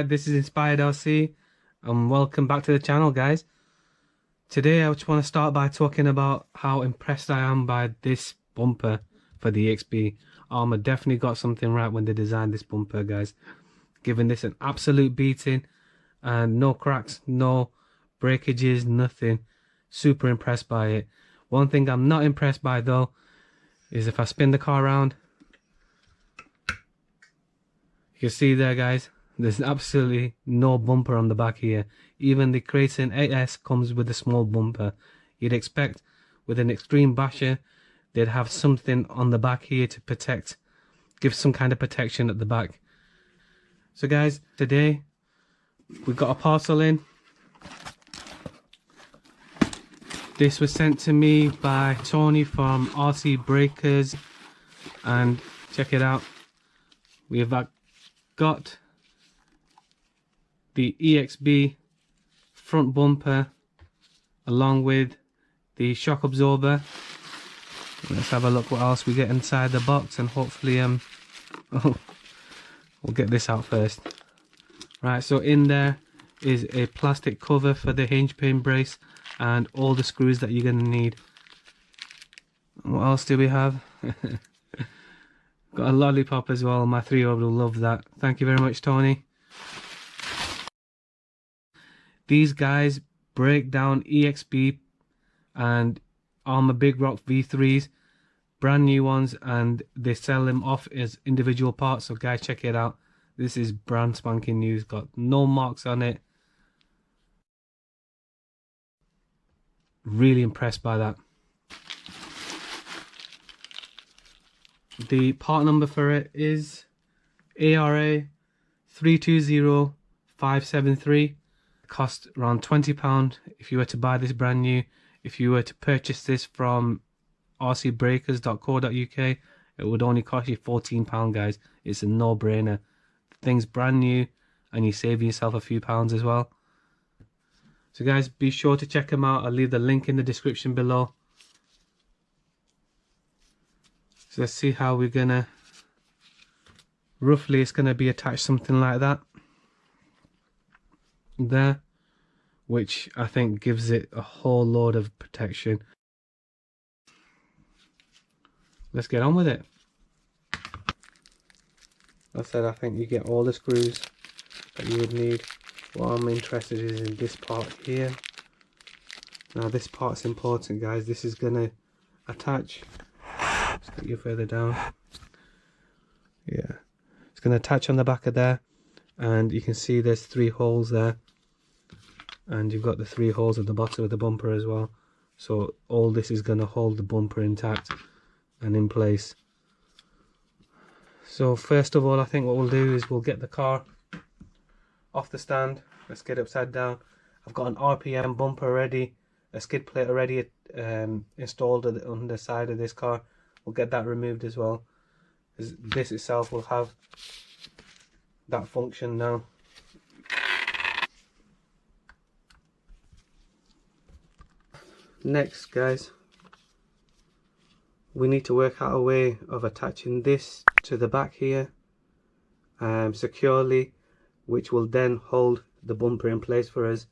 Alright, this is Inspired LC and welcome back to the channel, guys. Today I just want to start by talking about how impressed I am by this bumper for the EXB. Arrma definitely got something right when they designed this bumper, guys. Giving this an absolute beating and no cracks, no breakages, nothing. Super impressed by it. One thing I'm not impressed by though is if I spin the car around, you can see there, guys, there's absolutely no bumper on the back here. Even the Kraton 8S comes with a small bumper. You'd expect with an extreme basher they'd have something on the back here to protect, give some kind of protection at the back. So guys, today we got a parcel in. This was sent to me by Tony from RC Breakers, and check it out. We've got the EXB front bumper along with the shock absorber. Let's have a look what else we get inside the box, and hopefully we'll get this out first. Right, so in there is a plastic cover for the hinge pin brace and all the screws that you're going to need. What else do we have? Got a lollipop as well. My 3-year-old will love that. Thank you very much, Tony. These guys break down EXB and Arrma Big Rock V3s, brand new ones, and they sell them off as individual parts. So guys, check it out. This is brand spanking new. Got no marks on it. Really impressed by that. The part number for it is Arrma 320573. Cost around £20 if you were to buy this brand new. If you were to purchase this from rcbreakers.co.uk, it would only cost you £14, guys. It's a no-brainer. The thing's brand new and you save yourself a few pounds as well. So guys, be sure to check them out. I'll leave the link in the description below. So let's see how we're gonna, roughly it's gonna be attached something like that there, which I think gives it a whole load of protection. Let's get on with it. Like I said, I think you get all the screws that you would need. What I'm interested in is in this part here. Now this part's important, guys. This is gonna attach. Let's get you further down. Yeah, it's gonna attach on the back of there, and you can see there's 3 holes there, and you've got the 3 holes at the bottom of the bumper as well. So all this is gonna hold the bumper intact and in place. So first of all, I think what we'll do is we'll get the car off the stand. Let's get it upside down. I've got an RPM bumper already, a skid plate already installed on the side of this car. We'll get that removed as well. This itself will have that function now. Next, guys, we need to work out a way of attaching this to the back here securely, which will then hold the bumper in place for us.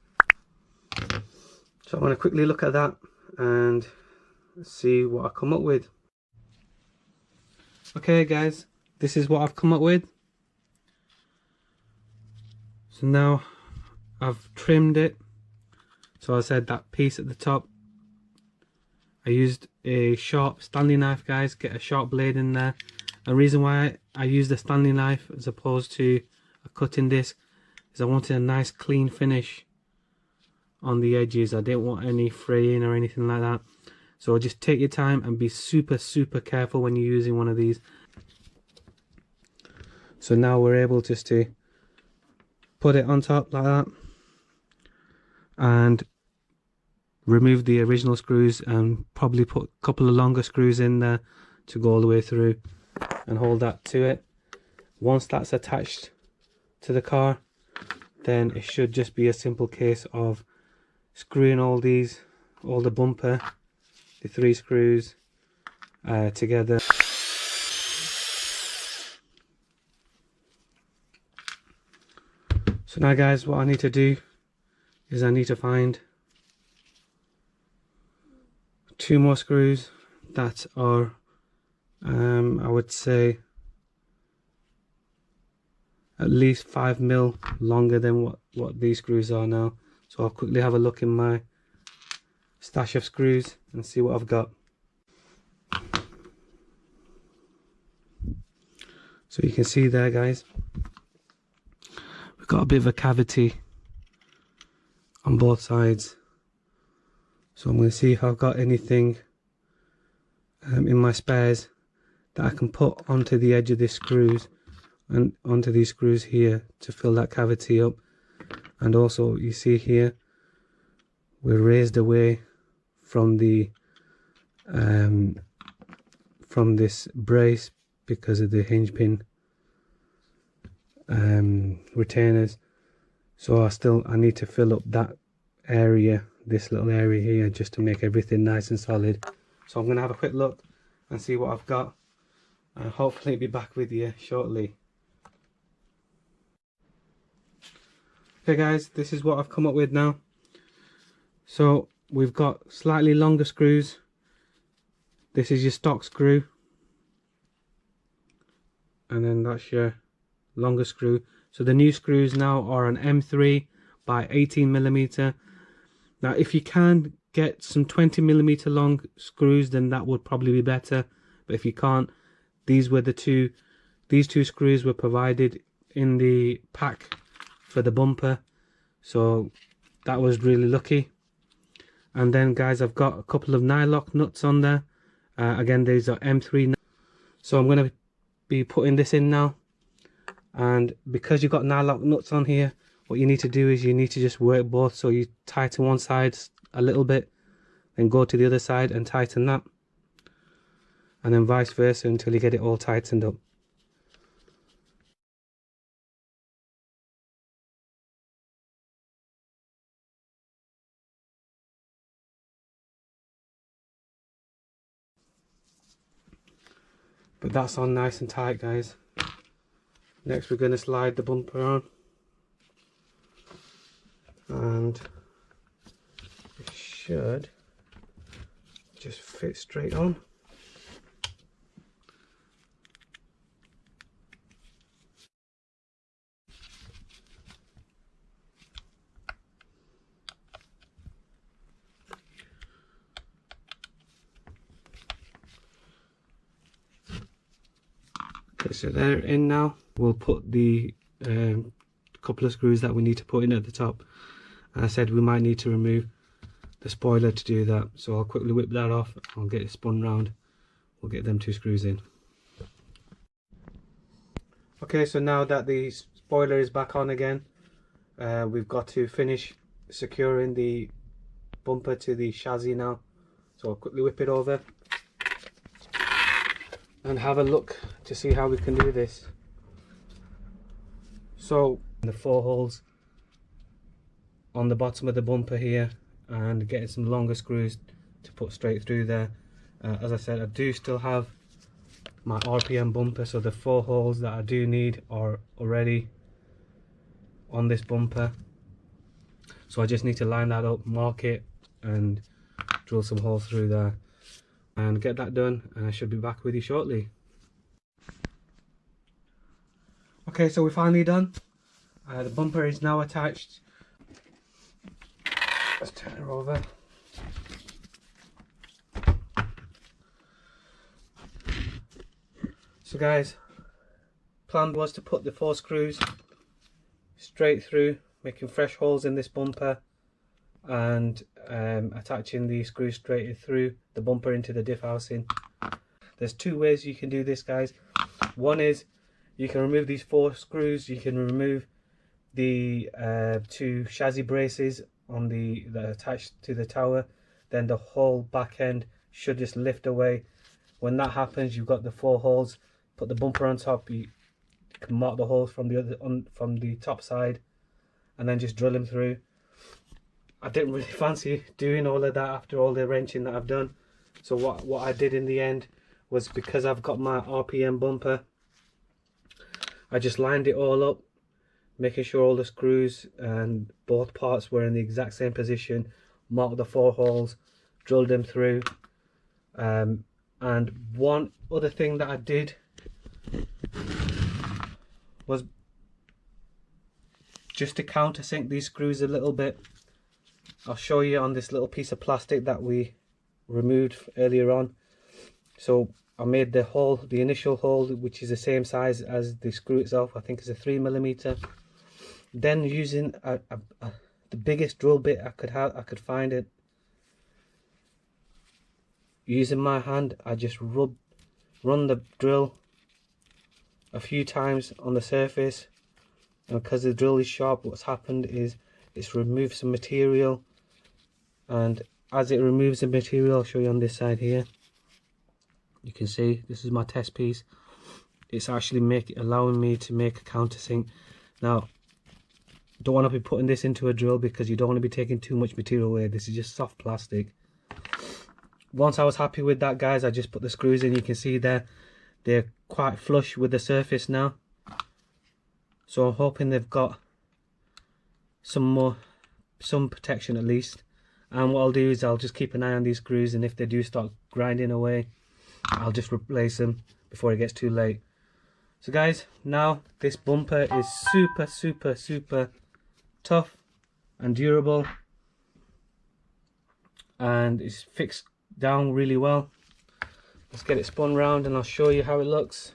So I want to quickly look at that and see what I come up with. Okay guys, this is what I've come up with. So now I've trimmed it. So I said that piece at the top, I used a sharp Stanley knife, guys. Get a sharp blade in there. And the reason why I used the Stanley knife as opposed to a cutting disc is I wanted a nice clean finish on the edges. I didn't want any fraying or anything like that. So just take your time and be super careful when you're using one of these. So now we're able just to put it on top like that and remove the original screws, and probably put a couple of longer screws in there to go all the way through and hold that to it. Once that's attached to the car, then it should just be a simple case of screwing all the bumper, the 3 screws together. So now guys, what I need to do is I need to find 2 more screws that are I would say at least 5mm longer than what these screws are now. So I'll quickly have a look in my stash of screws and see what I've got. So you can see there guys, we've got a bit of a cavity on both sides. So I'm going to see if I've got anything in my spares that I can put onto the edge of these screws and onto these screws here to fill that cavity up. And also you see here we're raised away from the from this brace because of the hinge pin retainers. So I need to fill up that area, this little area here, just to make everything nice and solid. So I'm going to have a quick look and see what I've got, and hopefully I'll be back with you shortly. Okay guys, this is what I've come up with now. So we've got slightly longer screws. This is your stock screw, and then that's your longer screw. So the new screws now are an M3 by 18mm. Now if you can get some 20mm long screws, then that would probably be better, but if you can't, these two screws were provided in the pack for the bumper, so that was really lucky. And then guys, I've got a couple of nylock nuts on there. Again, these are M3 nuts. So I'm going to be putting this in now, and because you've got nylock nuts on here, what you need to do is you need to just work both. So you tighten one side a little bit, then go to the other side and tighten that, and then vice versa until you get it all tightened up. But that's on nice and tight guys. Next we're going to slide the bumper on, and it should just fit straight on. Okay, so they're in now. We'll put the couple of screws that we need to put in at the top. And I said we might need to remove the spoiler to do that, so I'll quickly whip that off. I'll get it spun round. We'll get them 2 screws in. Okay, so now that the spoiler is back on again, we've got to finish securing the bumper to the chassis now. So I'll quickly whip it over and have a look to see how we can do this. So the 4 holes on the bottom of the bumper here, and getting some longer screws to put straight through there. As I said, I do still have my RPM bumper, so the 4 holes that I do need are already on this bumper. So I just need to line that up, mark it, and drill some holes through there and get that done, and I should be back with you shortly. Okay, so we're finally done. The bumper is now attached. Let's turn her over. So guys, plan was to put the 4 screws straight through, making fresh holes in this bumper, and attaching the screws straight through the bumper into the diff housing. There's 2 ways you can do this guys. One is you can remove these 4 screws. You can remove the 2 chassis braces on that attached to the tower, then the whole back end should just lift away. When that happens, you've got the 4 holes. Put the bumper on top. You can mark the holes from the top side, and then just drill them through. I didn't really fancy doing all of that after all the wrenching that I've done. So what I did in the end was, because I've got my RPM bumper, I just lined it all up, making sure all the screws and both parts were in the exact same position, marked the 4 holes, drilled them through. And one other thing that I did was just to countersink these screws a little bit. I'll show you on this little piece of plastic that we removed earlier on. So I made the hole, the initial hole, which is the same size as the screw itself. I think it's a 3mm. Then using the biggest drill bit I could find it. Using my hand, I just run the drill a few times on the surface, and because the drill is sharp, what's happened is it's removed some material, and as it removes the material, I'll show you on this side here. You can see this is my test piece. It's actually allowing me to make a countersink. Now, don't want to be putting this into a drill because you don't want to be taking too much material away. This is just soft plastic. Once I was happy with that, guys, I just put the screws in. You can see they're quite flush with the surface now. So I'm hoping they've got some protection at least. And what I'll do is I'll just keep an eye on these screws, and if they do start grinding away, I'll just replace them before it gets too late. So guys, now this bumper is super tough and durable, and it's fixed down really well. Let's get it spun round and I'll show you how it looks.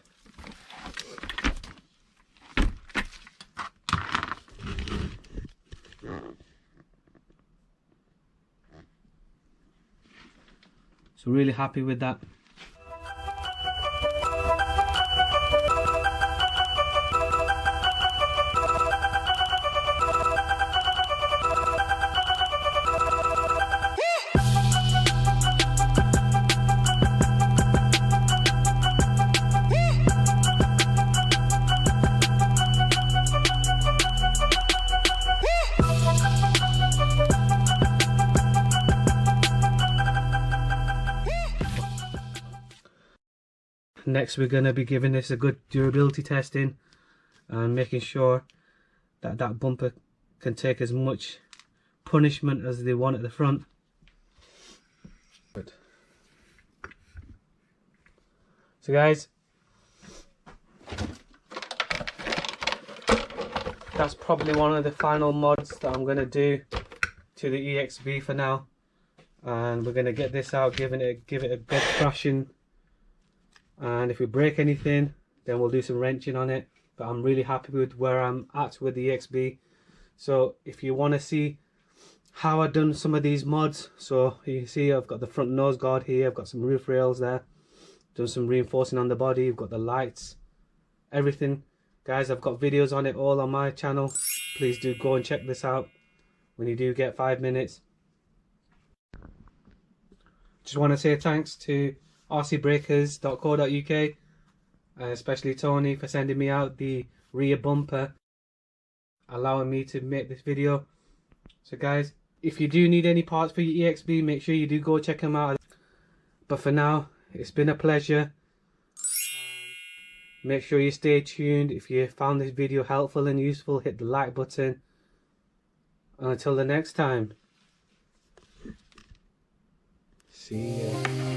So really happy with that. Next, we're going to be giving this a good durability testing and making sure that that bumper can take as much punishment as they want at the front. Good. So guys, that's probably one of the final mods that I'm going to do to the EXB for now, and we're going to get this out, give it a good thrashing. And if we break anything, then we'll do some wrenching on it. But I'm really happy with where I'm at with the EXB. So if you want to see how I've done some of these mods, so you can see I've got the front nose guard here, I've got some roof rails there, done some reinforcing on the body, I've got the lights, everything. Guys, I've got videos on it all on my channel. Please do go and check this out when you do get 5 minutes. Just want to say thanks to rcbreakers.co.uk, especially Tony, for sending me out the rear bumper, allowing me to make this video. So guys, if you do need any parts for your EXB, make sure you do go check them out. But for now, it's been a pleasure. Make sure you stay tuned. If you found this video helpful and useful, hit the like button. And until the next time, see ya.